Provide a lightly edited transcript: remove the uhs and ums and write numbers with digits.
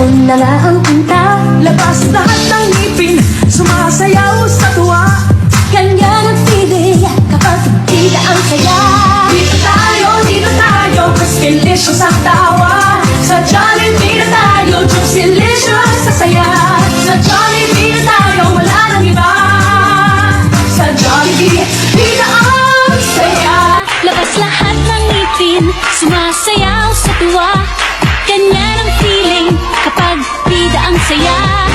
Doon na nga ang punta. Labas lahat ng ngipin, sumasayaw sa tuwa. Ganyan ang feeling kapag bida ang saya. Dito tayo, mas delicious ang tawa. Sa Jollibee na tayo, Jokes delicious sa saya. Sa Jollibee na tayo, wala nang iba. Sa Jollibee, bida ang saya. Labas lahat ng ngipin, sumasayaw sa tuwa. Ganyan ang feeling kapag bida ang saya.